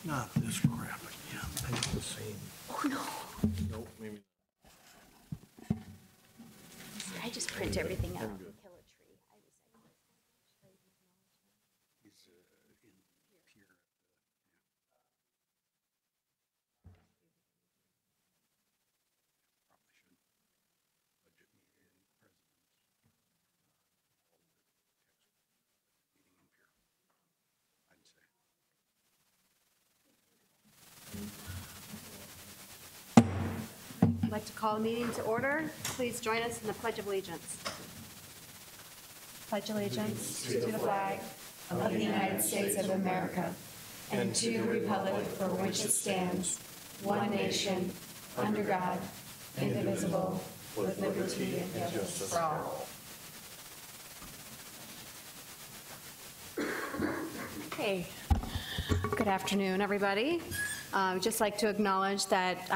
Not this crap again. It's the same. Oh, no. Nope, maybe. I just print everything out and kill a tree. He's in Pier. Probably should. Budget meeting, presidents. Meeting in Pier. I'd say. I'd like to call the meeting to order. Please join us in the Pledge of Allegiance. Pledge allegiance to the flag of the United States of America and to the republic for which it stands, one nation, under God, indivisible, with liberty and justice for all. Okay. Good afternoon, everybody. I'd just like to acknowledge that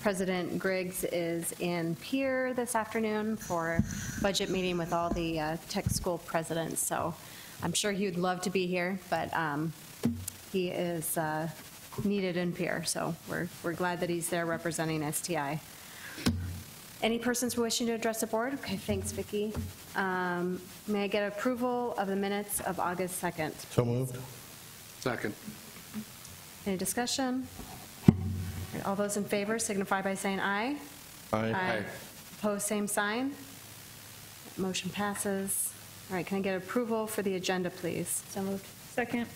President Griggs is in Pier this afternoon for budget meeting with all the tech school presidents. So I'm sure he would love to be here, but he is needed in Pier. So we're glad that he's there representing STI. Any persons wishing to address the board? Okay, thanks, Vicki. May I get approval of the minutes of August 2nd? So moved. Second. Any discussion? All those in favor signify by saying aye. Aye. Opposed, same sign. Motion passes. All right, can I get approval for the agenda, please? So moved. Second.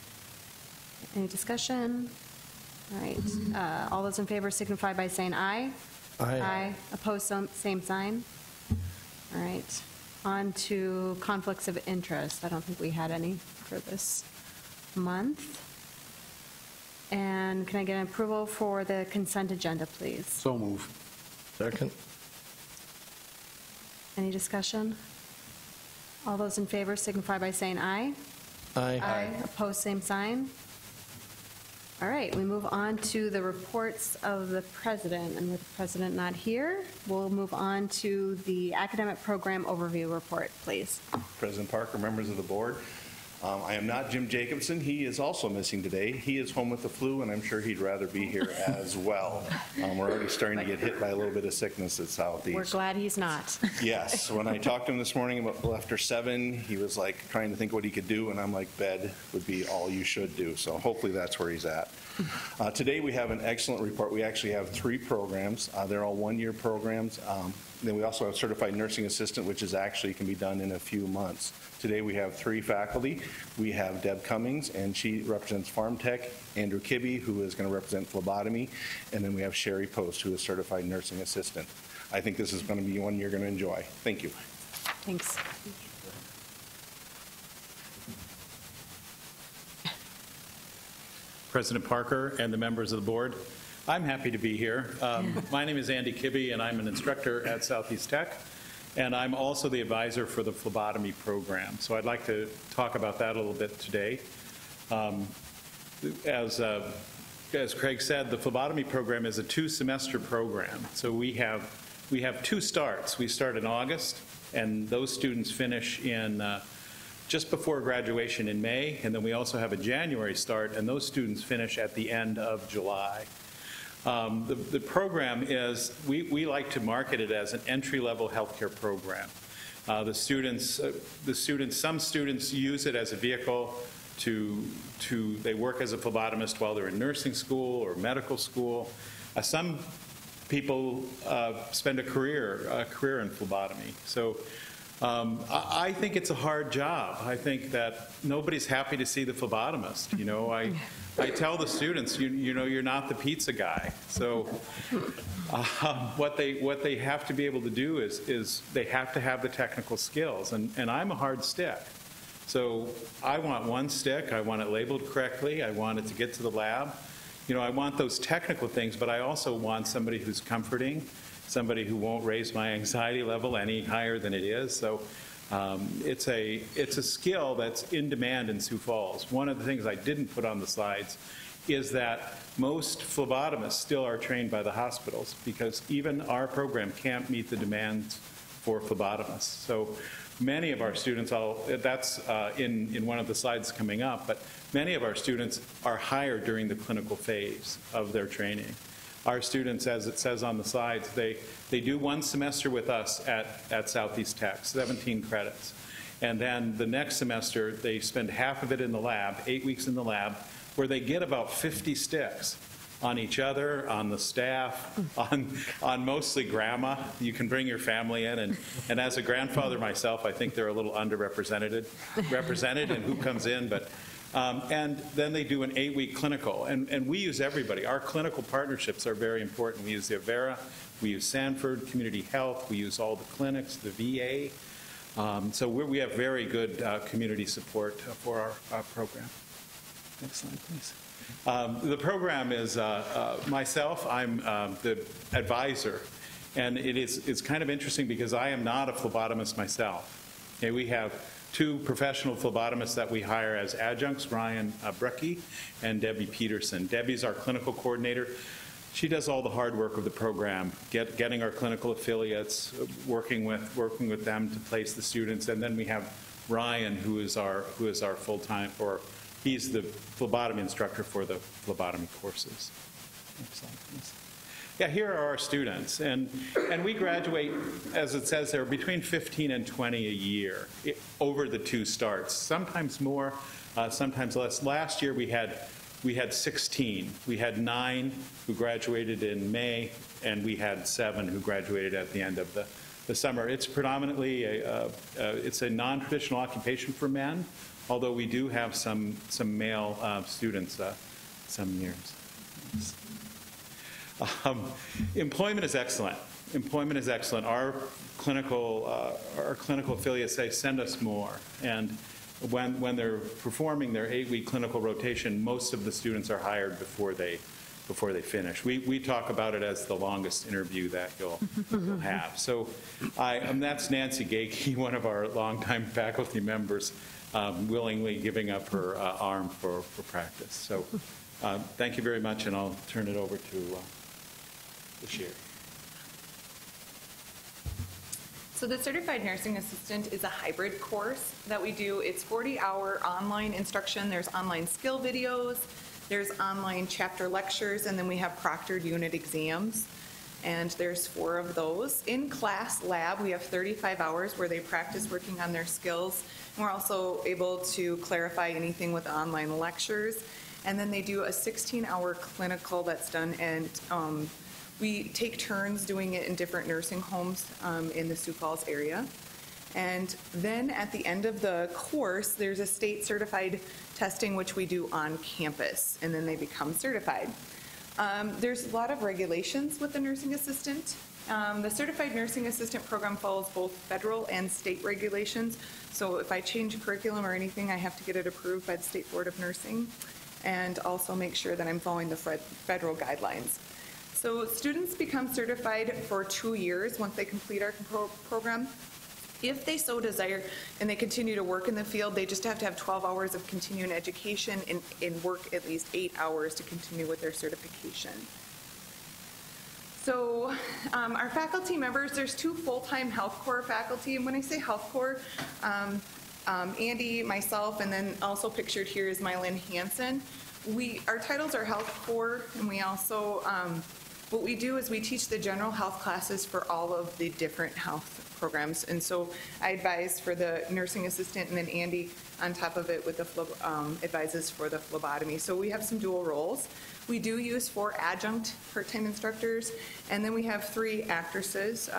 Any discussion? All right, all those in favor signify by saying aye. Aye. Opposed, same sign. All right, on to conflicts of interest. I don't think we had any for this month. And can I get an approval for the consent agenda, please? So moved. Second. Any discussion? All those in favor signify by saying aye. Aye. Opposed, same sign. All right, we move on to the reports of the president. And with the president not here, we'll move on to the academic program overview report, please. President Parker, members of the board. I am not Jim Jacobson. He is also missing today. He is home with the flu, and I'm sure he'd rather be here as well. We're already starting to get hit by a little bit of sickness at Southeast. We're glad he's not. Yes. When I talked to him this morning about after 7, he was like trying to think what he could do, and I'm like, bed would be all you should do. So hopefully that's where he's at. Today we have an excellent report. We actually have 3 programs. They're all one-year programs. Then we also have certified nursing assistant, which is actually can be done in a few months. Today we have 3 faculty. We have Deb Cummings, and she represents Farm Tech, Andrew Kibbe, who is going to represent phlebotomy, and then we have Sherry Post, who is certified nursing assistant. I think this is going to be one you're going to enjoy. Thank you. Thanks. President Parker and the members of the board, I'm happy to be here. My name is Andy Kibbe, and I'm an instructor at Southeast Tech, and I'm also the advisor for the phlebotomy program. So I'd like to talk about that a little bit today. As Craig said, the phlebotomy program is a 2-semester program. So we have 2 starts. We start in August, and those students finish in just before graduation in May, and then we also have a January start, and those students finish at the end of July. The program is, we like to market it as an entry-level healthcare program. Some students use it as a vehicle they work as a phlebotomist while they're in nursing school or medical school. Some people spend a career in phlebotomy. So I think it's a hard job. I think that nobody's happy to see the phlebotomist. You know, I tell the students, you know, you're not the pizza guy. So what they have to be able to do is they have to have the technical skills. And I'm a hard stick. So I want one stick. I want it labeled correctly. I want it to get to the lab. You know, I want those technical things, but I also want somebody who's comforting, somebody who won't raise my anxiety level any higher than it is. So it's a skill that's in demand in Sioux Falls. One of the things I didn't put on the slides is that most phlebotomists still are trained by the hospitals because even our program can't meet the demands for phlebotomists. So many of our students, that's in one of the slides coming up, but many of our students are hired during the clinical phase of their training. Our students, as it says on the slides, they do 1 semester with us at Southeast Tech, 17 credits. And then the next semester, they spend half of it in the lab, 8 weeks in the lab, where they get about 50 sticks on each other, on the staff, on mostly grandma. You can bring your family in, and as a grandfather myself, I think they're a little underrepresented in who comes in, but and then they do an 8-week clinical, and we use everybody. Our clinical partnerships are very important. We use the Avera, we use Sanford Community Health, we use all the clinics, the VA. So we have very good community support for our program. Next slide, please. The program is myself. I'm the advisor, and it's kind of interesting because I am not a phlebotomist myself. Okay, we have 2 professional phlebotomists that we hire as adjuncts, Ryan Brecky and Debbie Peterson. Debbie's our clinical coordinator. She does all the hard work of the program, getting our clinical affiliates, working with them to place the students, and then we have Ryan, who is our full-time, or he's the phlebotomy instructor for the phlebotomy courses. Next slide, please. Yeah, here are our students, and we graduate, as it says there, between 15 and 20 a year over the 2 starts. Sometimes more, sometimes less. Last year we had 16. We had 9 who graduated in May, and we had 7 who graduated at the end of the summer. It's predominantly it's a non-traditional occupation for men, although we do have some male students some years. Employment is excellent. Employment is excellent. Our clinical affiliates say, send us more. And when they're performing their 8-week clinical rotation, most of the students are hired before they finish. We talk about it as the longest interview that you'll have. So that's Nancy Gakey, one of our longtime faculty members, willingly giving up her arm for practice. So thank you very much, and I'll turn it over to Sherry. So the Certified Nursing Assistant is a hybrid course that we do. It's 40-hour online instruction. There's online skill videos, there's online chapter lectures, and then we have proctored unit exams. And there's 4 of those. In class lab, we have 35 hours where they practice working on their skills. And we're also able to clarify anything with online lectures. And then they do a 16-hour clinical that's done, and we take turns doing it in different nursing homes in the Sioux Falls area. And then at the end of the course, there's a state certified testing which we do on campus, and then they become certified. There's a lot of regulations with the nursing assistant. The Certified Nursing Assistant program follows both federal and state regulations. So if I change curriculum or anything, I have to get it approved by the State Board of Nursing, and also make sure that I'm following the federal guidelines. So students become certified for 2 years once they complete our program. If they so desire and they continue to work in the field, they just have to have 12 hours of continuing education and work at least 8 hours to continue with their certification. So our faculty members, there's 2 full-time health corps faculty. And when I say health corps, Andy, myself, and then also pictured here is Mylin Hansen. Our titles are health corps, and we also, what we do is we teach the general health classes for all of the different health programs. And so I advise for the nursing assistant, and then Andy on top of it with the advises for the phlebotomy. So we have some dual roles. We do use 4 adjunct part-time instructors, and then we have 3 actresses.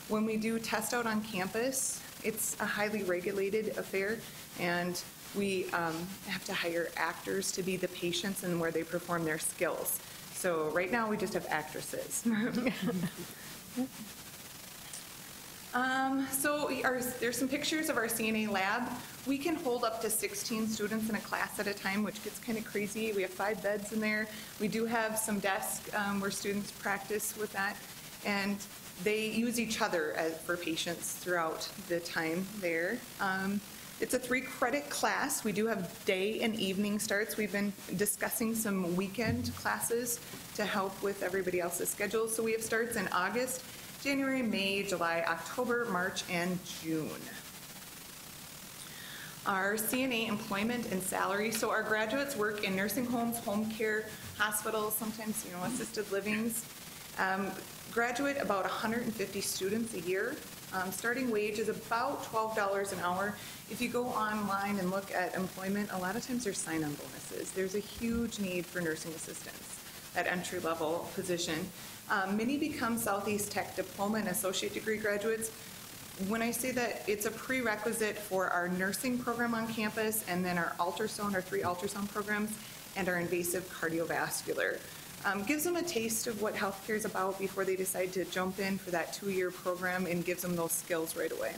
When we do test out on campus, it's a highly regulated affair, and we have to hire actors to be the patients and where they perform their skills. So right now we just have actresses. There's some pictures of our CNA lab. We can hold up to 16 students in a class at a time, which gets kind of crazy. We have 5 beds in there. We do have some desks where students practice with that, and they use each other for patients throughout the time there. It's a 3-credit class. We do have day and evening starts. We've been discussing some weekend classes to help with everybody else's schedule. So we have starts in August, January, May, July, October, March, and June. our CNA employment and salary. So our graduates work in nursing homes, home care, hospitals, sometimes, assisted livings. Graduate about 150 students a year. Starting wage is about $12 an hour. If you go online and look at employment, a lot of times there's sign-on bonuses. There's a huge need for nursing assistants at entry-level position. Many become Southeast Tech diploma and associate degree graduates. When I say that, it's a prerequisite for our nursing program on campus, and then our ultrasound, our 3 ultrasound programs, and our invasive cardiovascular. Gives them a taste of what healthcare is about before they decide to jump in for that 2-year program, and gives them those skills right away.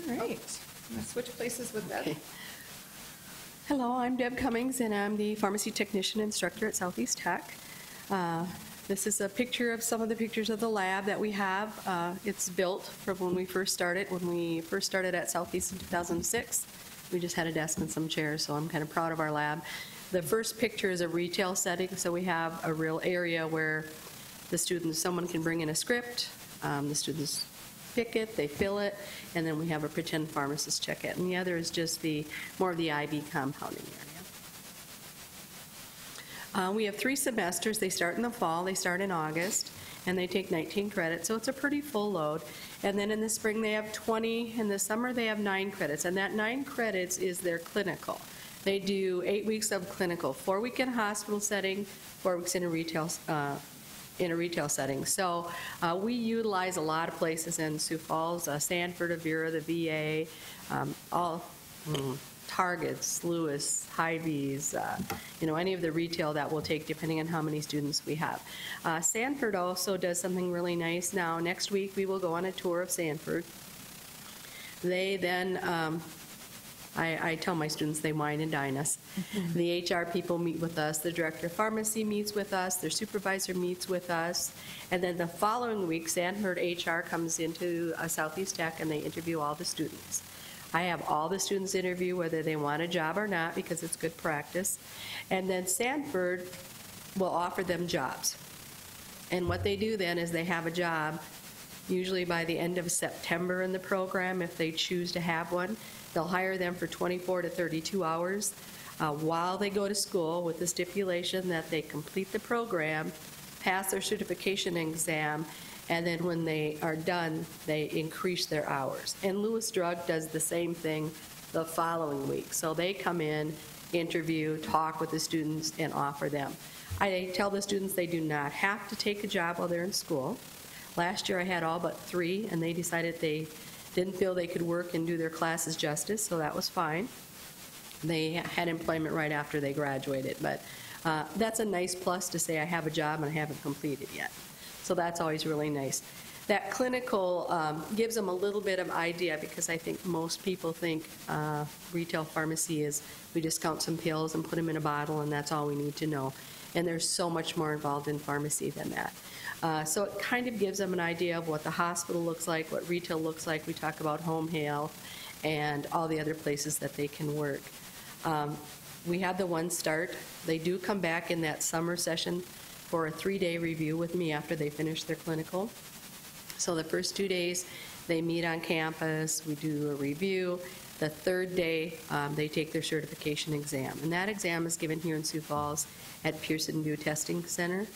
All right, I'm gonna switch places with Deb. Okay. Hello, I'm Deb Cummings, and I'm the pharmacy technician instructor at Southeast Tech. This is a picture of some of the pictures of the lab that we have. It's built from when we first started. When we first started at Southeast in 2006, we just had a desk and some chairs, so I'm kind of proud of our lab. The first picture is a retail setting, so we have a real area where the students, someone can bring in a script, the students pick it, they fill it, and then we have a pretend pharmacist check it. And the other is just more of the IV compounding area. We have 3 semesters. They start in the fall, they start in August, and they take 19 credits, so it's a pretty full load. And then in the spring they have 20, in the summer they have 9 credits, and that 9 credits is their clinical. They do 8 weeks of clinical, 4 weeks in a hospital setting, 4 weeks in a retail setting. So we utilize a lot of places in Sioux Falls, Sanford, Avera, the VA, Targets, Lewis, Hy-Vees, any of the retail that we'll take depending on how many students we have. Sanford also does something really nice. Now, next week we will go on a tour of Sanford. They then I tell my students they wine and dine us. Mm-hmm. The HR people meet with us, the director of pharmacy meets with us, their supervisor meets with us, and then the following week, Sanford HR comes into Southeast Tech and they interview all the students. I have all the students interview whether they want a job or not because it's good practice, and then Sanford will offer them jobs. And what they do then is they have a job usually by the end of September in the program if they choose to have one. They'll hire them for 24 to 32 hours while they go to school with the stipulation that they complete the program, pass their certification exam, and then when they are done, they increase their hours. And Lewis Drug does the same thing the following week. So they come in, interview, talk with the students, and offer them. I tell the students they do not have to take a job while they're in school. Last year I had all but 3, and they decided they didn't feel they could work and do their classes justice, so that was fine. They had employment right after they graduated, but that's a nice plus to say I have a job and I haven't completed yet. So that's always really nice. That clinical gives them a little bit of idea because I think most people think retail pharmacy is we discount some pills and put them in a bottle and that's all we need to know. And there's so much more involved in pharmacy than that. So it kind of gives them an idea of what the hospital looks like, what retail looks like. We talk about home health and all the other places that they can work. We have the One Start. They do come back in that summer session for a 3-day review with me after they finish their clinical. So the first 2 days, they meet on campus. We do a review. The 3rd day, they take their certification exam. And that exam is given here in Sioux Falls at Pearson View Testing Center.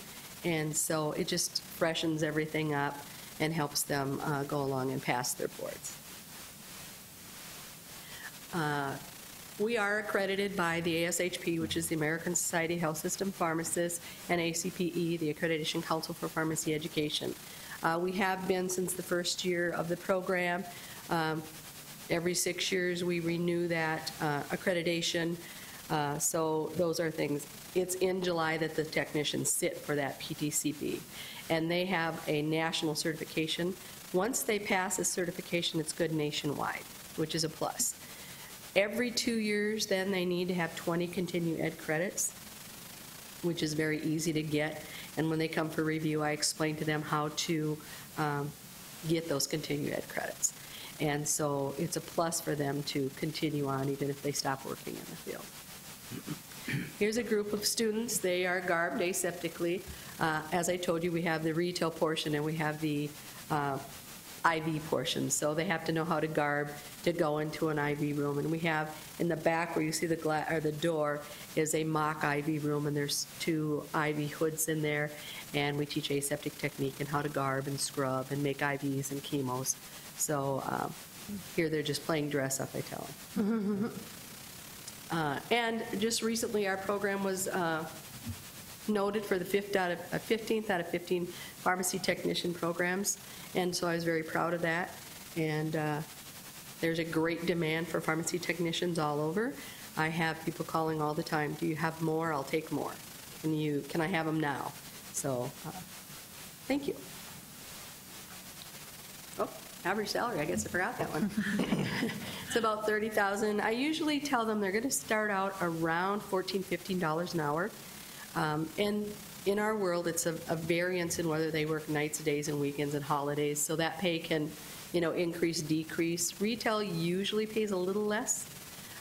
And so it just freshens everything up and helps them go along and pass their boards. We are accredited by the ASHP, which is the American Society of Health System Pharmacists, and ACPE, the Accreditation Council for Pharmacy Education. We have been since the first year of the program. Every 6 years we renew that accreditation. So those are things. It's in July that the technicians sit for that PTCB, and they have a national certification. Once they pass a certification, it's good nationwide, which is a plus. Every 2 years, then they need to have 20 continue ed credits, which is very easy to get. And when they come for review, I explain to them how to get those continue ed credits. And so it's a plus for them to continue on even if they stop working in the field. Here's a group of students. They are garbed aseptically. As I told you, we have the retail portion and we have the IV portions, so they have to know how to garb to go into an IV room. And we have in the back where you see the door is a mock IV room, and there's 2 IV hoods in there, and we teach aseptic technique and how to garb and scrub and make IVs and chemos. So here they're just playing dress up, I tell them. And just recently, our program was noted for the 15th out of 15 pharmacy technician programs, and so I was very proud of that. And there's a great demand for pharmacy technicians all over. I have people calling all the time, do you have more? I'll take more. Can I have them now? So, thank you. Oh, average salary, I guess I forgot that one. It's about $30,000. I usually tell them they're going to start out around $14, $15 an hour. And in our world, it's a variance in whether they work nights, days, and weekends and holidays, so that pay can, increase, decrease. Retail usually pays a little less,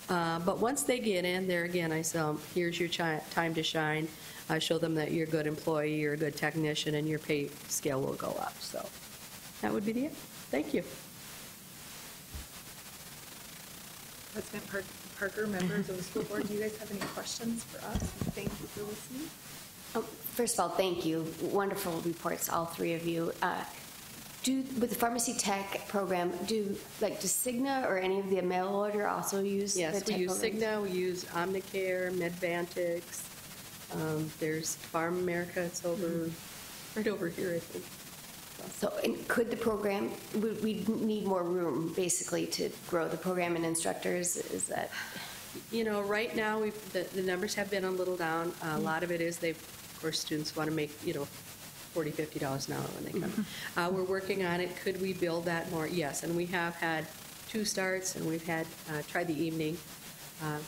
but once they get in there, again, I say, here's your time to shine. I show them that you're a good employee, you're a good technician, and your pay scale will go up. So that would be it. Thank you. President Parker, members of the school board, do you guys have any questions for us? Thank you for listening. Oh, first of all, thank you. Wonderful reports, all 3 of you. With the pharmacy tech program, does Cigna or any of the mail order also use the Yes, tech we use programs? Cigna, we use Omnicare, Medvantix. There's Farm America, it's right over here, I think. So, and could the program, we need more room, basically, to grow the program and instructors? Is that? Right now, the numbers have been a little down. A lot of it is of course, students want to make, $40, $50 an hour when they come. We're working on it. Could we build that more? Yes, and we have had 2 starts, and we've had, tried the evening.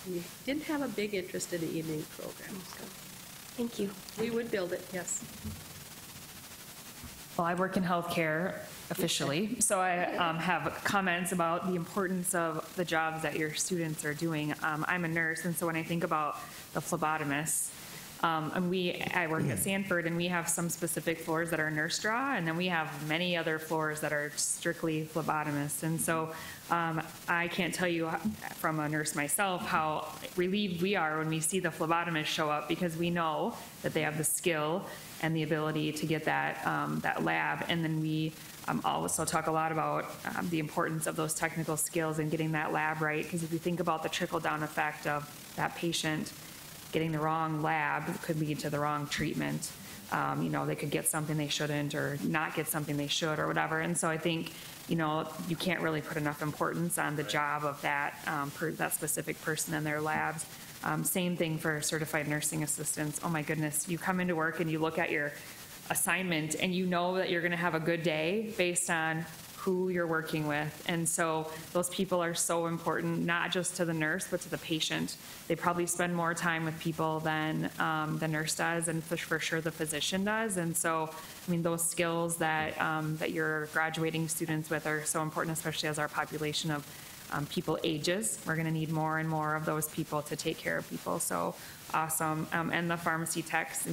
We didn't have a big interest in the evening program, so Thank you. we would build it, yes. Well, I work in healthcare officially, so I have comments about the importance of the jobs that your students are doing. I'm a nurse, and so when I think about the phlebotomists, I work at Sanford, and we have some specific floors that are nurse draw, and then we have many other floors that are strictly phlebotomists. And so I can't tell you from a nurse myself how relieved we are when we see the phlebotomists show up, because we know that they have the skill and the ability to get that lab. And then we also talk a lot about the importance of those technical skills and getting that lab right, because if you think about the trickle-down effect of that patient getting the wrong lab could lead to the wrong treatment. They could get something they shouldn't, or not get something they should, or whatever. And so I think, you can't really put enough importance on the job of that that specific person in their labs. Same thing for certified nursing assistants. Oh my goodness, you come into work and you look at your assignment and you know that you're going to have a good day based on who you're working with. And so those people are so important, not just to the nurse, but to the patient. They probably spend more time with people than the nurse does, and for sure the physician does. And so, those skills that your graduating students with are so important, especially as our population of people ages. We're going to need more and more of those people to take care of people. So awesome. And the pharmacy techs,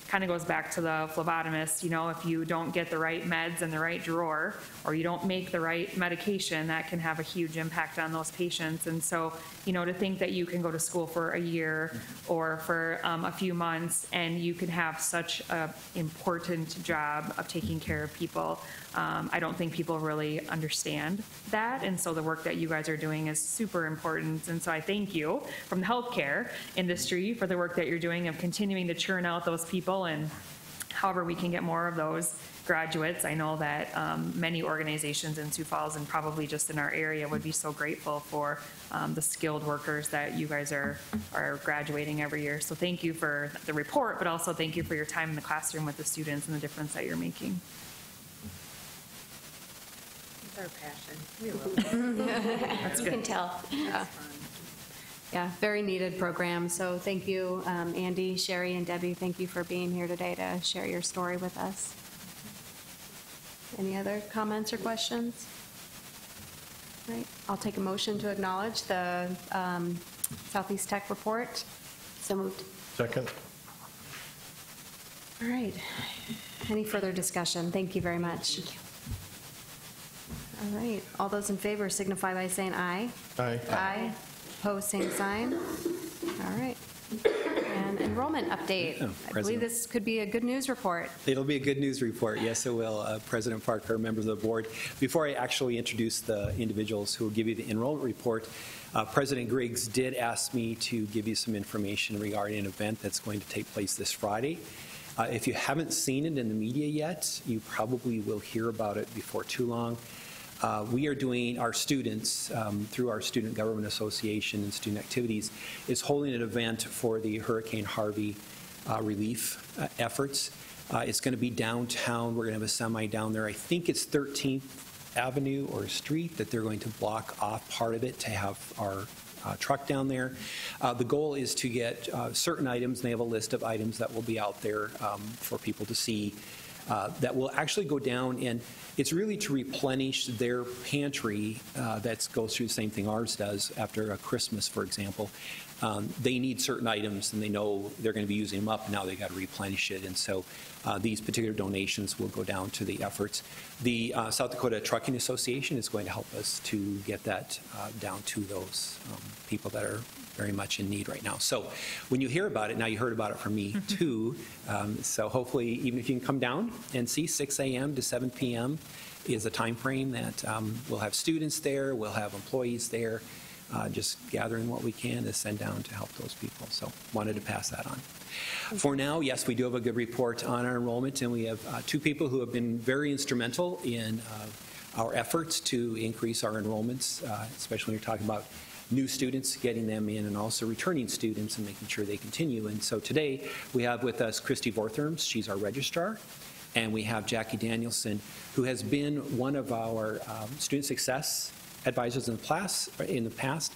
kind of goes back to the phlebotomist. If you don't get the right meds in the right drawer, or you don't make the right medication, that can have a huge impact on those patients. And so, to think that you can go to school for a year or for a few months and you can have such an important job of taking care of people, I don't think people really understand that. And so the work that you guys are doing is super important. And so I thank you from the healthcare industry for the work that you're doing of continuing to churn out those people, and however we can get more of those graduates. I know that many organizations in Sioux Falls, and probably just in our area, would be so grateful for the skilled workers that you guys are graduating every year. So thank you for the report, but also thank you for your time in the classroom with the students and the difference that you're making. It's our passion. We love it. That's You good. can tell. Yeah, very needed program. So thank you, Andy, Sherry, and Debbie. Thank you for being here today to share your story with us. Any other comments or questions? Right, I'll take a motion to acknowledge the Southeast Tech report. So moved. Second. All right. Any further discussion? Thank you very much. All right, all those in favor signify by saying aye. Aye. Aye. Opposed, same sign. All right. And enrollment update. I believe President. this could be a good news report. It'll be a good news report. Yes, it will. President Parker, members of the board. Before I actually introduce the individuals who will give you the enrollment report, President Griggs did ask me to give you some information regarding an event that's going to take place this Friday. If you haven't seen it in the media yet, you probably will hear about it before too long. We are doing, our students, through our Student Government Association and Student Activities, is holding an event for the Hurricane Harvey relief efforts. It's going to be downtown. We're going to have a semi down there. I think it's 13th Avenue or Street that they're going to block off part of it to have our truck down there. The goal is to get certain items, and they have a list of items that will be out there for people to see, that will actually go down, and it's really to replenish their pantry that goes through the same thing ours does after Christmas, for example. They need certain items, and they know they're going to be using them up, and now they got to replenish it, and so these particular donations will go down to the efforts. The South Dakota Trucking Association is going to help us to get that down to those people that are very much in need right now. So when you hear about it, now you heard about it from me too, so hopefully even if you can come down and see, 6 a.m. to 7 p.m. is a time frame that we'll have students there, we'll have employees there, just gathering what we can to send down to help those people. So wanted to pass that on. For now, yes, we do have a good report on our enrollment, and we have two people who have been very instrumental in our efforts to increase our enrollments, especially when you're talking about new students, getting them in, and also returning students and making sure they continue. And so today we have with us Christy Vortherms, she's our registrar, and we have Jackie Danielson, who has been one of our student success advisors in the past,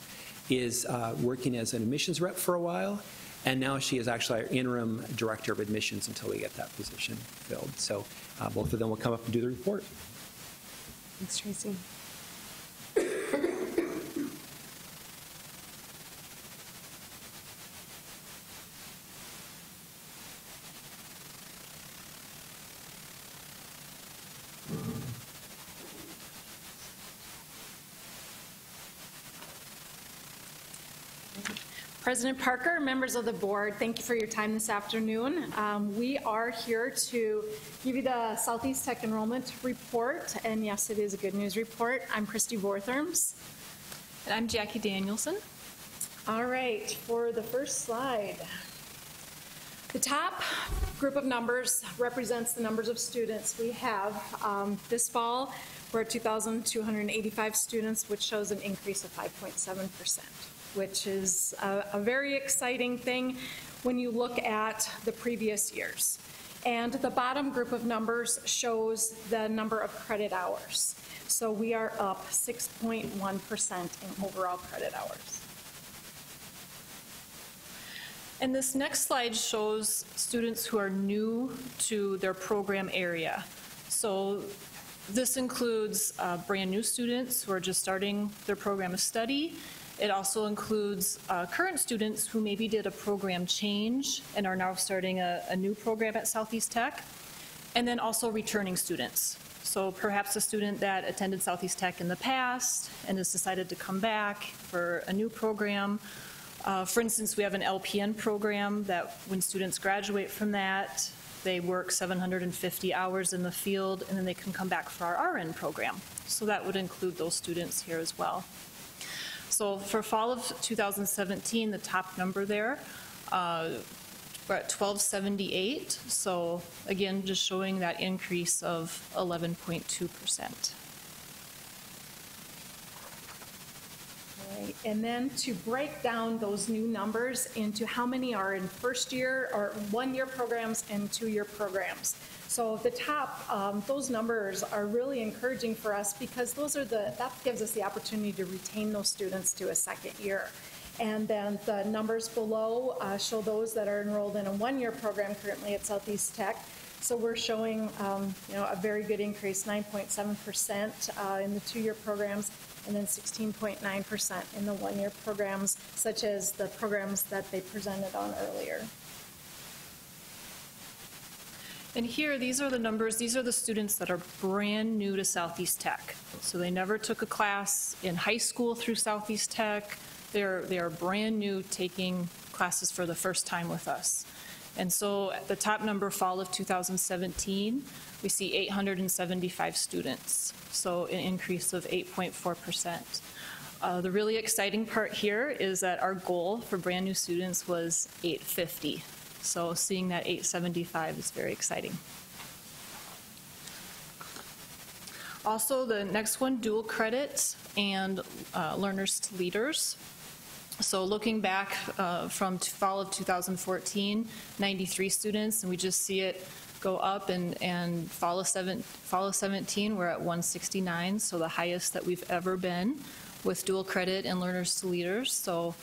is working as an admissions rep for a while, and now she is actually our interim director of admissions until we get that position filled. So both of them will come up and do the report. Thanks, Tracy. President Parker, members of the board, thank you for your time this afternoon. We are here to give you the Southeast Tech enrollment report, and yes, it is a good news report. I'm Christy Vortherms. And I'm Jackie Danielson. All right, for the first slide. The top group of numbers represents the numbers of students we have. This fall, we're at 2,285 students, which shows an increase of 5.7%. which is a very exciting thing when you look at the previous years. And the bottom group of numbers shows the number of credit hours. So we are up 6.1% in overall credit hours. And this next slide shows students who are new to their program area. So this includes brand new students who are just starting their program of study. It also includes current students who maybe did a program change and are now starting a new program at Southeast Tech, and then also returning students. So perhaps a student that attended Southeast Tech in the past and has decided to come back for a new program. For instance, we have an LPN program that when students graduate from that, they work 750 hours in the field, and then they can come back for our RN program. So that would include those students here as well. So for fall of 2017, the top number there, we're at 1,278. So again, just showing that increase of 11.2%. Right. And then to break down those new numbers into how many are in first year or 1-year programs and 2-year programs. So the top, those numbers are really encouraging for us because that gives us the opportunity to retain those students to a second year. And then the numbers below show those that are enrolled in a 1-year program currently at Southeast Tech. So we're showing a very good increase, 9.7% in the 2-year programs, and then 16.9% in the 1-year programs, such as the programs that they presented on earlier. And here, these are the numbers, these are the students that are brand new to Southeast Tech. So they never took a class in high school through Southeast Tech. They are brand new, taking classes for the first time with us. And so at the top number, fall of 2017, we see 875 students, so an increase of 8.4%. The really exciting part here is that our goal for brand new students was 850. So seeing that 875 is very exciting. Also, the next one, dual credit and learners to leaders. So looking back from fall of 2014, 93 students, and we just see it go up, and fall of 17, we're at 169, so the highest that we've ever been with dual credit and learners to leaders, so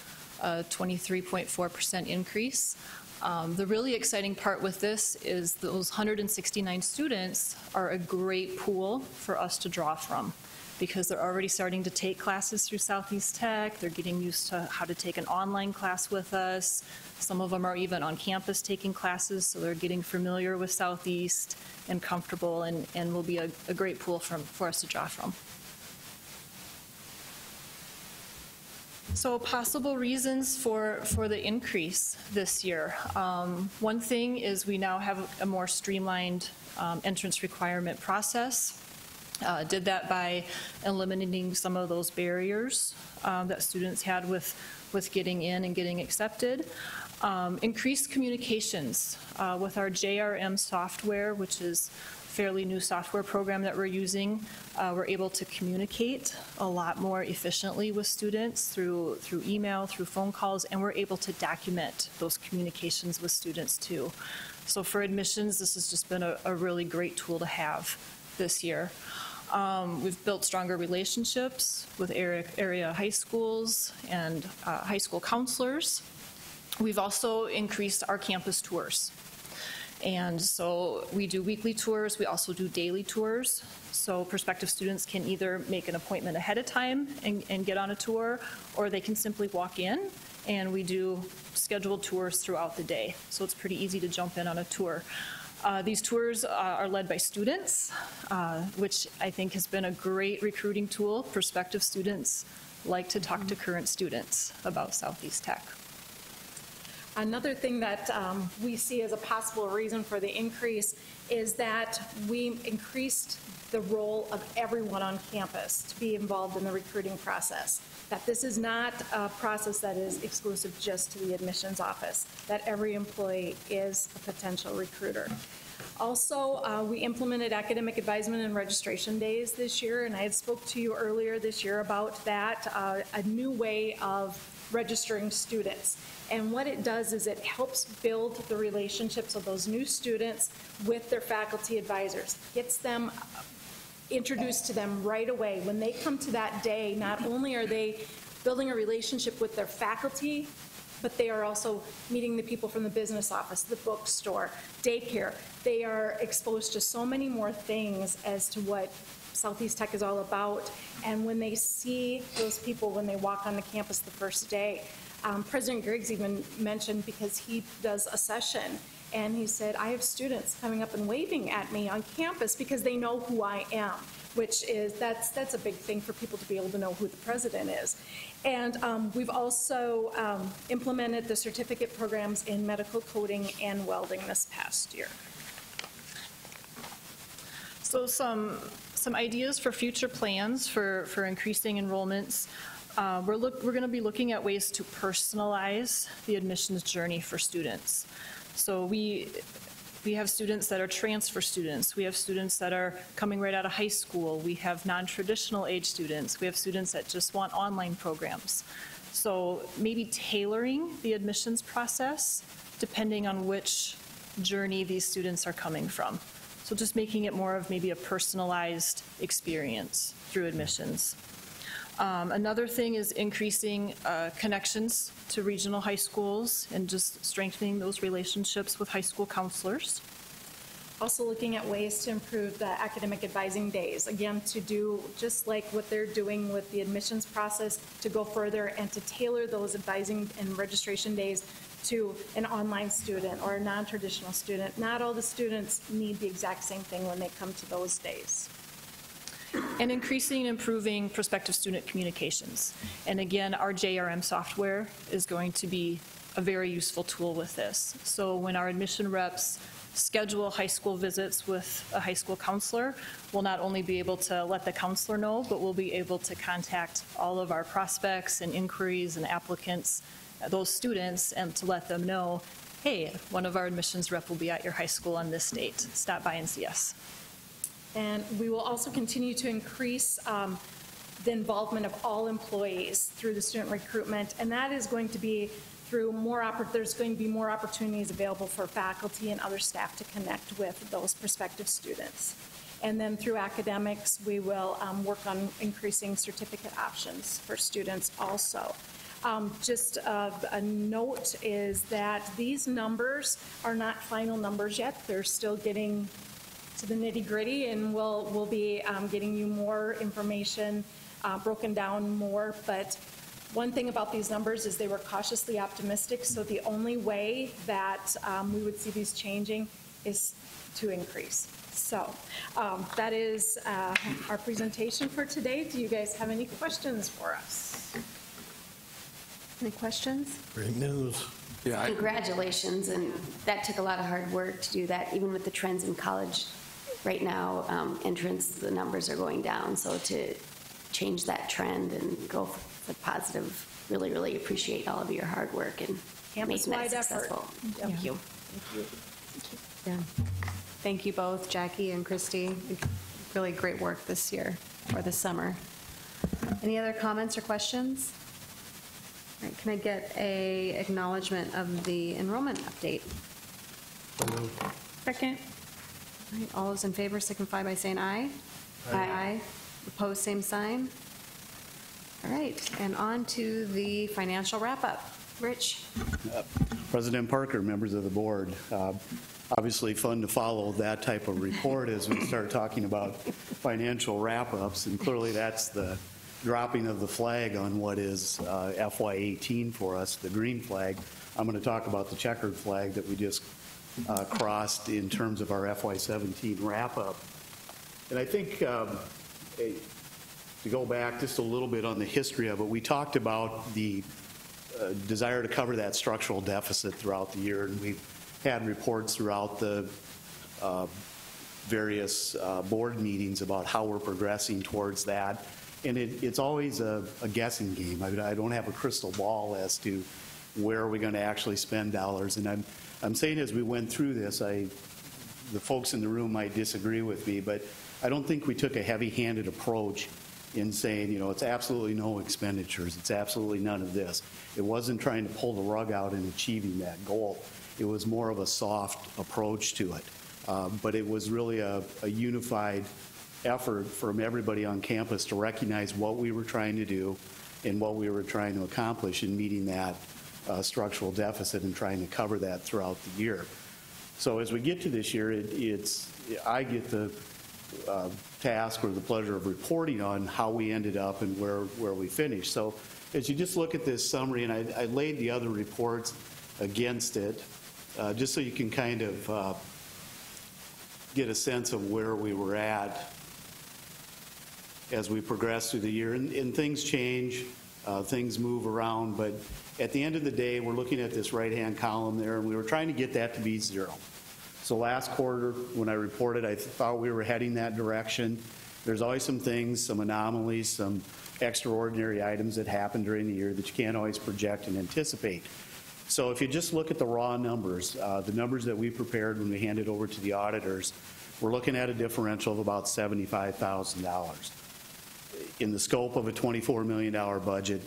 a 23.4% increase. The really exciting part with this is those 169 students are a great pool for us to draw from, because they're already starting to take classes through Southeast Tech. They're getting used to how to take an online class with us. Some of them are even on campus taking classes, so they're getting familiar with Southeast and comfortable, and will be a great pool for us to draw from. So possible reasons for the increase this year. One thing is we now have a more streamlined entrance requirement process. Did that by eliminating some of those barriers that students had with getting in and getting accepted. Increased communications with our JRM software, which is a fairly new software program that we're using. We're able to communicate a lot more efficiently with students through email, through phone calls, and we're able to document those communications with students too. So for admissions, this has just been a really great tool to have this year. We've built stronger relationships with area high schools and high school counselors. We've also increased our campus tours. And so we do weekly tours. We also do daily tours. So prospective students can either make an appointment ahead of time and get on a tour, or they can simply walk in, and we do scheduled tours throughout the day. So it's pretty easy to jump in on a tour. These tours are led by students, which I think has been a great recruiting tool. Prospective students like to talk to current students about Southeast Tech. Another thing that we see as a possible reason for the increase is that we increased the role of everyone on campus to be involved in the recruiting process. That this is not a process that is exclusive just to the admissions office, that every employee is a potential recruiter. Also, we implemented academic advisement and registration days this year, and I had spoke to you earlier this year about that, a new way of registering students. And what it does is it helps build the relationships of those new students with their faculty advisors, gets them introduced to them right away. When they come to that day, not only are they building a relationship with their faculty, but they are also meeting the people from the business office, the bookstore, daycare. They are exposed to so many more things as to what Southeast Tech is all about. And when they see those people, when they walk on the campus the first day, President Griggs even mentioned, because he does a session, and he said, I have students coming up and waving at me on campus because they know who I am, which is, that's a big thing for people to be able to know who the president is. And we've also implemented the certificate programs in medical coding and welding this past year. So some ideas for future plans for increasing enrollments. We're going to be looking at ways to personalize the admissions journey for students. So we have students that are transfer students. We have students that are coming right out of high school. We have non-traditional age students. We have students that just want online programs. So maybe tailoring the admissions process depending on which journey these students are coming from. So just making it more of maybe a personalized experience through admissions. Another thing is increasing connections to regional high schools and just strengthening those relationships with high school counselors. Also looking at ways to improve the academic advising days, again, to do just like what they're doing with the admissions process, to go further and to tailor those advising and registration days to an online student or a non-traditional student. Not all the students need the exact same thing when they come to those days. And increasing and improving prospective student communications. And again, our JRM software is going to be a very useful tool with this. So when our admission reps schedule high school visits with a high school counselor, we'll not only be able to let the counselor know, but we'll be able to contact all of our prospects and inquiries and applicants, those students, and to let them know, hey, one of our admissions rep will be at your high school on this date. Stop by and see us. And we will also continue to increase the involvement of all employees through the student recruitment, and that is going to be through there's going to be more opportunities available for faculty and other staff to connect with those prospective students. And then through academics, we will work on increasing certificate options for students also. Just a note is that these numbers are not final numbers yet. They're still getting to the nitty-gritty, and we'll be getting you more information, broken down more. But one thing about these numbers is they were cautiously optimistic, so the only way that we would see these changing is to increase. So that is our presentation for today. Do you guys have any questions for us? Any questions? Great news. Yeah, congratulations, and that took a lot of hard work to do that, even with the trends in college right now, entrance, the numbers are going down, so to change that trend and go for positive, really, really appreciate all of your hard work and making that successful. Thank you. Yeah. Thank you both, Jackie and Christy. Really great work this year, or this summer. Any other comments or questions? All right, can I get a acknowledgement of the enrollment update? Second. All right, all those in favor signify by saying aye. Aye. Opposed, same sign. All right, and on to the financial wrap-up. Rich? President Parker, members of the board, obviously fun to follow that type of report as we start talking about financial wrap-ups, and clearly that's the dropping of the flag on what is FY18 for us, the green flag. I'm going to talk about the checkered flag that we just crossed in terms of our FY17 wrap-up. And I think to go back just a little bit on the history of it, we talked about the desire to cover that structural deficit throughout the year, and we've had reports throughout the various board meetings about how we're progressing towards that. And it's always a guessing game. I don't have a crystal ball as to where are we going to actually spend dollars. And I'm saying as we went through this, the folks in the room might disagree with me, but I don't think we took a heavy-handed approach in saying, you know, it's absolutely no expenditures. It's absolutely none of this. It wasn't trying to pull the rug out in achieving that goal. It was more of a soft approach to it. But it was really a unified effort from everybody on campus to recognize what we were trying to do and what we were trying to accomplish in meeting that structural deficit and trying to cover that throughout the year. So as we get to this year, I get the task or the pleasure of reporting on how we ended up and where we finished. So as you just look at this summary, and I laid the other reports against it, just so you can kind of get a sense of where we were at as we progress through the year. And things change, things move around, but at the end of the day, we're looking at this right-hand column there, and we were trying to get that to be zero. So last quarter, when I reported, I thought we were heading that direction. There's always some things, some anomalies, some extraordinary items that happen during the year that you can't always project and anticipate. So if you just look at the raw numbers, the numbers that we prepared when we handed over to the auditors, we're looking at a differential of about $75,000. In the scope of a $24 million budget,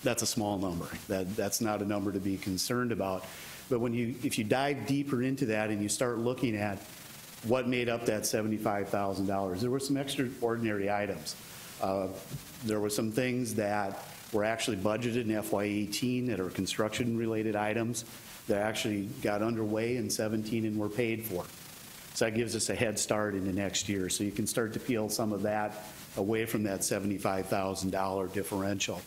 that's a small number. That's not a number to be concerned about. But if you dive deeper into that and you start looking at what made up that $75,000, there were some extraordinary items. There were some things that were actually budgeted in FY18 that are construction-related items that actually got underway in 17 and were paid for. So that gives us a head start into next year. So you can start to peel some of that away from that $75,000 differential.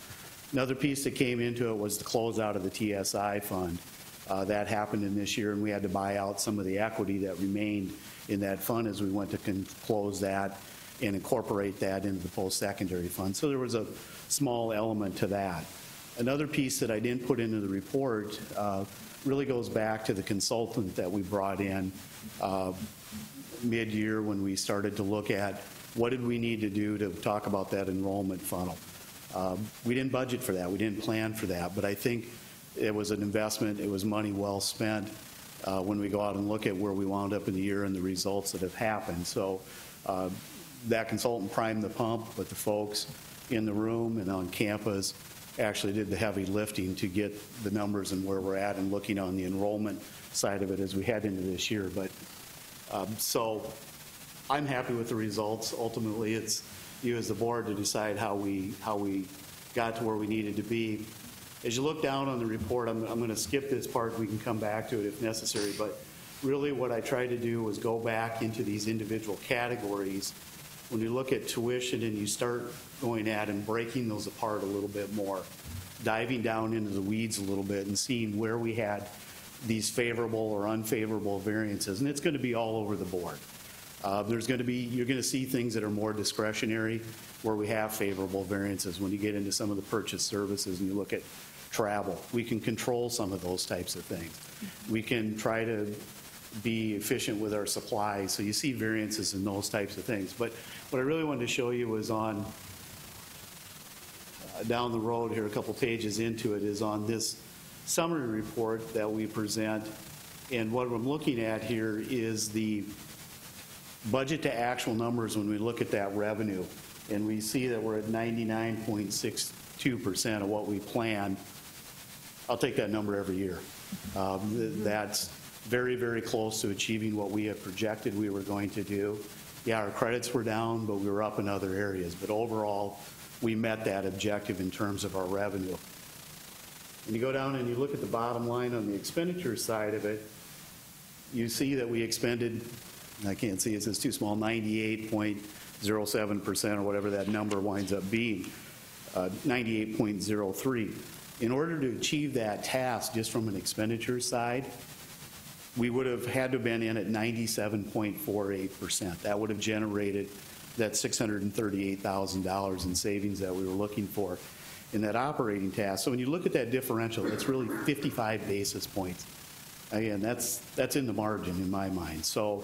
Another piece that came into it was the closeout of the TSI fund. That happened in this year, and we had to buy out some of the equity that remained in that fund as we went to close that and incorporate that into the post-secondary fund. So there was a small element to that. Another piece that I didn't put into the report really goes back to the consultant that we brought in mid-year when we started to look at what did we need to do to talk about that enrollment funnel. We didn't budget for that. We didn't plan for that. But I think it was an investment. It was money well spent when we go out and look at where we wound up in the year and the results that have happened. So that consultant primed the pump, but the folks in the room and on campus actually did the heavy lifting to get the numbers and where we're at and looking on the enrollment side of it as we head into this year. But so I'm happy with the results. Ultimately, it's you as the board to decide how we got to where we needed to be. As you look down on the report, I'm going to skip this part. We can come back to it if necessary. But really what I tried to do was go back into these individual categories. When you look at tuition and you start going at and breaking those apart a little bit more, diving down into the weeds a little bit and seeing where we had these favorable or unfavorable variances. And it's going to be all over the board. You're going to see things that are more discretionary where we have favorable variances when you get into some of the purchase services and you look at travel. We can control some of those types of things. We can try to be efficient with our supplies. So you see variances in those types of things. But what I really wanted to show you was on down the road here, a couple pages into it, is on this summary report that we present. And what I'm looking at here is the budget to actual numbers when we look at that revenue. And we see that we're at 99.62% of what we planned. I'll take that number every year. That's very, very close to achieving what we had projected we were going to do. Yeah, our credits were down, but we were up in other areas. But overall, we met that objective in terms of our revenue. When you go down and you look at the bottom line on the expenditure side of it, you see that we expended, I can't see it, it's too small, 98.07% or whatever that number winds up being, 98.03. In order to achieve that task just from an expenditure side, we would have had to have been in at 97.48%. That would have generated that $638,000 in savings that we were looking for in that operating task. So when you look at that differential, it's really 55 basis points. Again, that's in the margin in my mind. So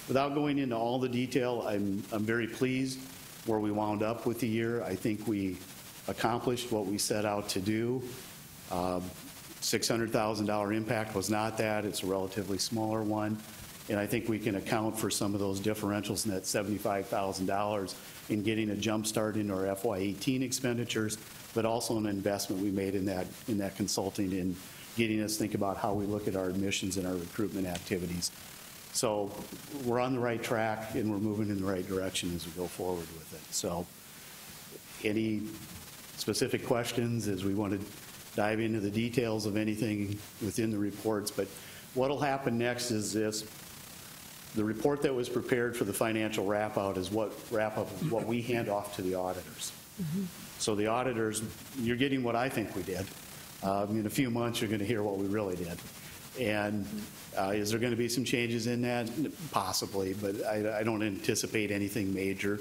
without going into all the detail, I'm very pleased where we wound up with the year. I think we accomplished what we set out to do. $600,000 impact was not that. It's a relatively smaller one. And I think we can account for some of those differentials in that $75,000 in getting a jump start into our FY18 expenditures, but also an investment we made in that consulting and getting us think about how we look at our admissions and our recruitment activities. So we're on the right track and we're moving in the right direction as we go forward with it. So any specific questions as we want to dive into the details of anything within the reports? But what will happen next is this. The report that was prepared for the financial wrap-up is what we hand off to the auditors. Mm-hmm. So the auditors, you're getting what I think we did. In a few months, you're going to hear what we really did. And is there going to be some changes in that? Possibly, but I don't anticipate anything major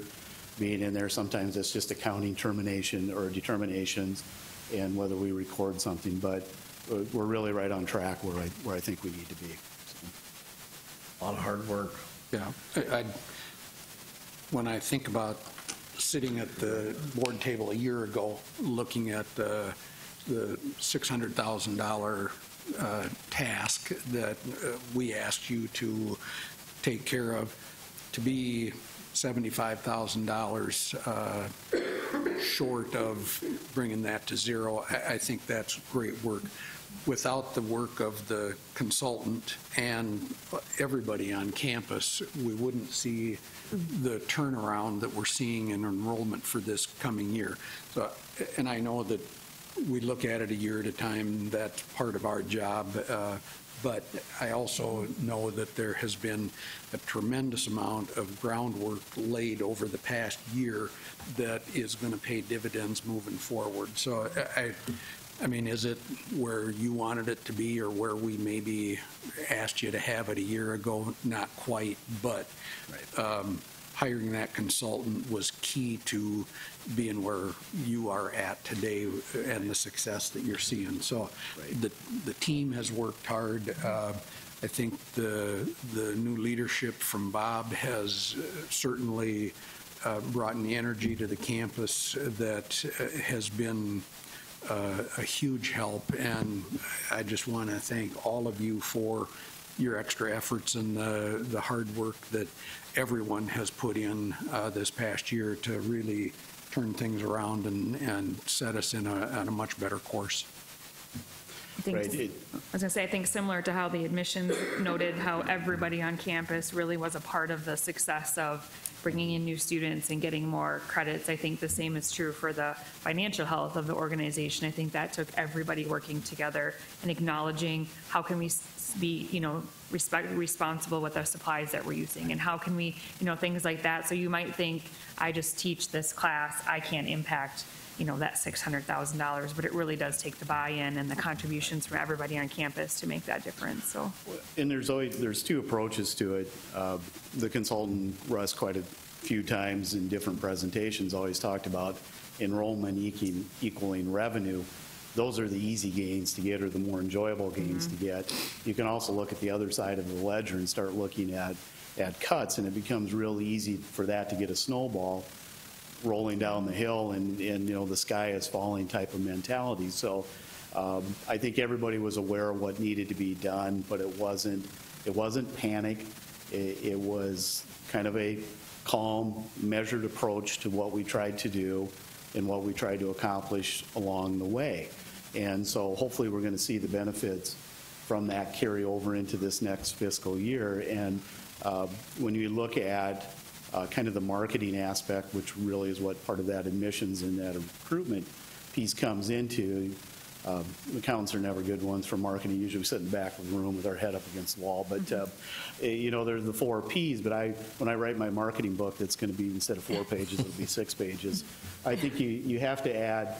being in there. Sometimes it's just accounting termination or determinations and whether we record something. But we're really right on track where I think we need to be. A lot of hard work. Yeah. When I think about sitting at the board table a year ago, looking at the $600,000 task that we asked you to take care of, to be $75,000 short of bringing that to zero, I think that's great work. Without the work of the consultant and everybody on campus, we wouldn't see the turnaround that we're seeing in enrollment for this coming year. So, and I know that we look at it a year at a time. That's part of our job. But I also know that there has been a tremendous amount of groundwork laid over the past year that is going to pay dividends moving forward. So I mean, is it where you wanted it to be or where we maybe asked you to have it a year ago? Not quite, but hiring that consultant was key to being where you are at today and the success that you're seeing. So the team has worked hard. I think the new leadership from Bob has certainly brought in the energy to the campus that has been a huge help, and I just want to thank all of you for your extra efforts and the hard work that everyone has put in this past year to really turn things around and set us in on a much better course. I was going to say, I think similar to how the admissions noted how everybody on campus really was a part of the success of bringing in new students and getting more credits. I think the same is true for the financial health of the organization. I think that took everybody working together and acknowledging how can we be, responsible with our supplies that we're using, and how can we, things like that. So you might think, I just teach this class, I can't impact that $600,000, but it really does take the buy-in and the contributions from everybody on campus to make that difference. So, and there's two approaches to it. The consultant, Russ, quite a few times in different presentations always talked about enrollment equaling revenue. Those are the easy gains to get, or the more enjoyable gains to get. You can also look at the other side of the ledger and start looking at cuts, and it becomes real easy for that to get a snowball rolling down the hill, and the sky is falling type of mentality. So I think everybody was aware of what needed to be done, but it wasn't panic. It was kind of a calm, measured approach to what we tried to do and what we tried to accomplish along the way. And so hopefully we're going to see the benefits from that carry over into this next fiscal year. And when you look at kind of the marketing aspect, which really is what part of that admissions and that recruitment piece comes into. Accountants are never good ones for marketing. Usually we sit in the back of the room with our head up against the wall. But, there's the 4 Ps. But when I write my marketing book, that's going to be, instead of 4 pages, it'll be 6 pages. I think you have to add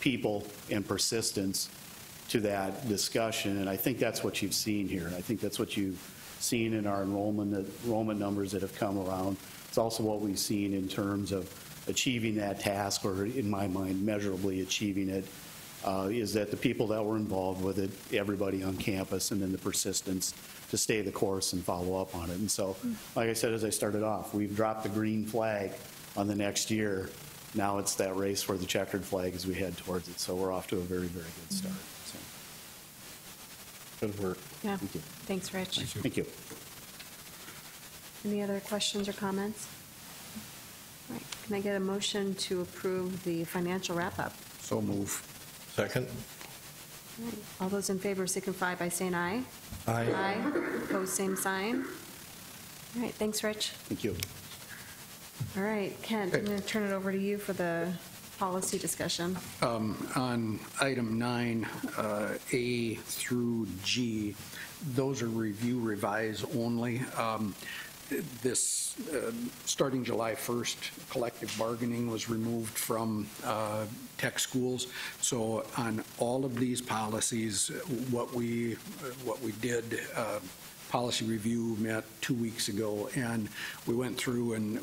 people and persistence to that discussion. And I think that's what you've seen here. I think that's what you've seen in our enrollment numbers that have come around. It's also what we've seen in terms of achieving that task, or in my mind, measurably achieving it, is that the people that were involved with it, everybody on campus, and then the persistence to stay the course and follow up on it. And so, like I said, as I started off, we've dropped the green flag on the next year. Now it's that race for the checkered flag as we head towards it. So we're off to a very, very good start. So. Good work. Yeah. Thank you. Thanks, Rich. Thank you. Any other questions or comments? All right. Can I get a motion to approve the financial wrap-up? So move. Second. All right. All those in favor signify by saying aye. Aye. Aye. Opposed, same sign. All right. Thanks, Rich. Thank you. All right. Kent, I'm going to turn it over to you for the policy discussion. On item 9, A through G, those are review, revise only. This, starting July 1st, collective bargaining was removed from tech schools. So on all of these policies, what we did, policy review met 2 weeks ago, and we went through and,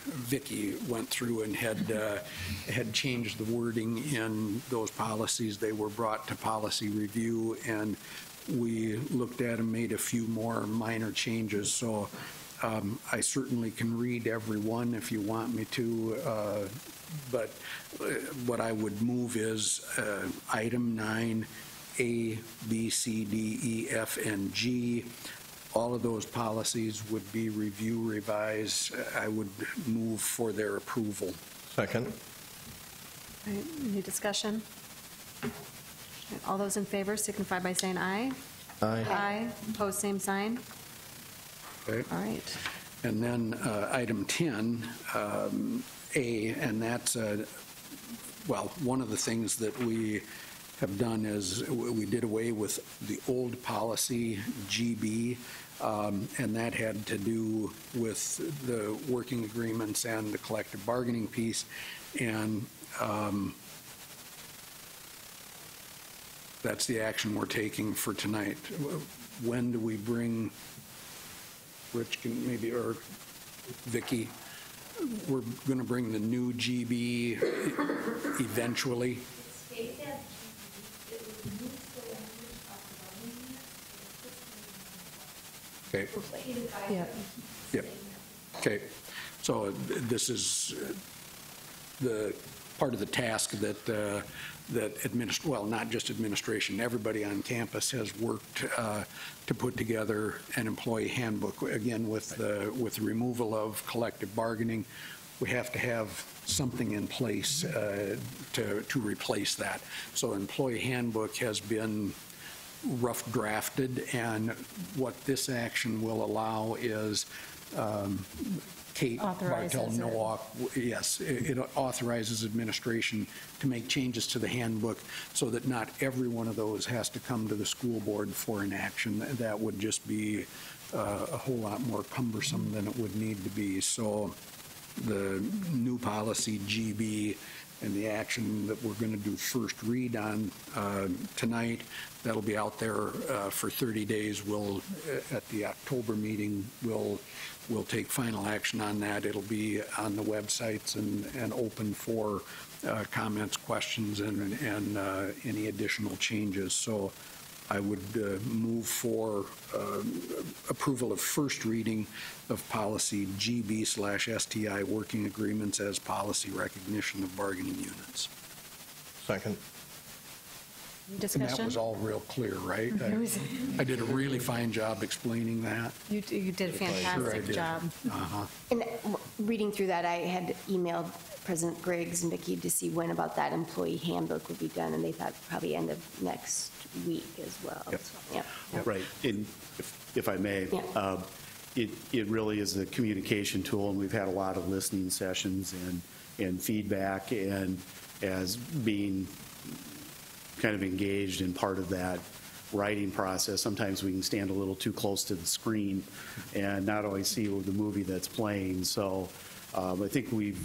Vicki went through and had changed the wording in those policies. They were brought to policy review, and we looked at and made a few more minor changes. So I certainly can read every one if you want me to, but what I would move is item 9, A, B, C, D, E, F, and G. All of those policies would be review, revise. I would move for their approval. Second. All right. Any discussion? All right. All those in favor signify by saying aye. Aye. Aye. Opposed, same sign. Okay. All right. And then item 10, A, and that's, one of the things that we have done is we did away with the old policy GB, and that had to do with the working agreements and the collective bargaining piece. And that's the action we're taking for tonight. When do we bring, Rich can maybe, or Vicki, we're going to bring the new GB eventually? Okay. Yeah. Yeah. Okay. So this is the part of the task that well, not just administration, everybody on campus has worked to put together an employee handbook. Again, with the removal of collective bargaining, we have to have something in place to replace that. So employee handbook has been rough drafted, and what this action will allow is Kate Bartel-Nowak, yes, it authorizes administration to make changes to the handbook so that not every one of those has to come to the school board for an action. That would just be a whole lot more cumbersome than it would need to be. So the new policy GB and the action that we're going to do first read on tonight, that'll be out there for 30 days. We'll, at the October meeting, we'll take final action on that. It'll be on the websites and open for comments, questions, and any additional changes. So I would move for approval of first reading of policy GB/STI working agreements as policy recognition of bargaining units. Second. Discussion? And that was all real clear, right? I did a really fine job explaining that. You did a fantastic job. Uh-huh. And reading through that, I had emailed President Griggs and Vicki to see when about that employee handbook would be done, and they thought probably end of next week as well. Yep. So, yep. Right. And if I may, Yeah. it really is a communication tool, and we've had a lot of listening sessions and feedback, and as being kind of engaged in part of that writing process, sometimes we can stand a little too close to the screen and not always see the movie that's playing. So I think we've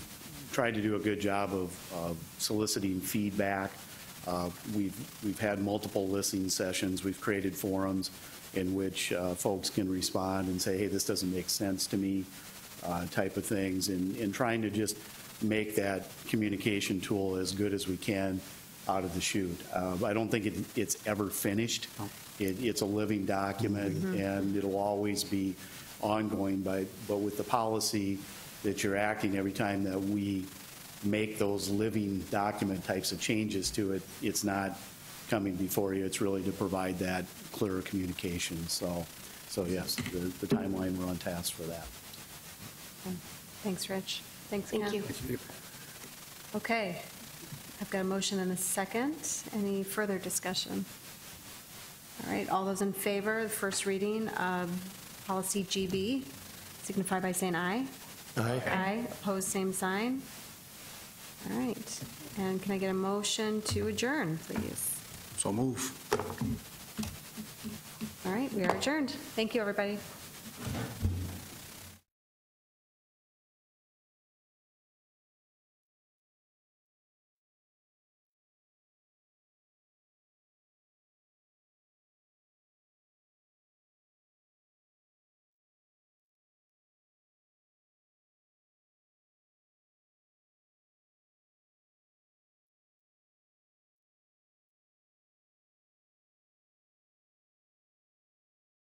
tried to do a good job of soliciting feedback. We've had multiple listening sessions. We've created forums in which folks can respond and say, hey, this doesn't make sense to me, type of things, and trying to just make that communication tool as good as we can out of the chute. I don't think it's ever finished. It's a living document, and it'll always be ongoing. But with the policy that you're acting, every time that we make those living document types of changes to it, it's not coming before you. It's really to provide that clearer communication. So yes, the timeline, we're on task for that. Thanks, Rich. Thanks, Ken. Thank you. Okay. I've got a motion and a second. Any further discussion? All right, all those in favor of the first reading of policy GB, signify by saying aye. Aye. Aye. Opposed, same sign. All right. And can I get a motion to adjourn, please? So move. All right, we are adjourned. Thank you, everybody.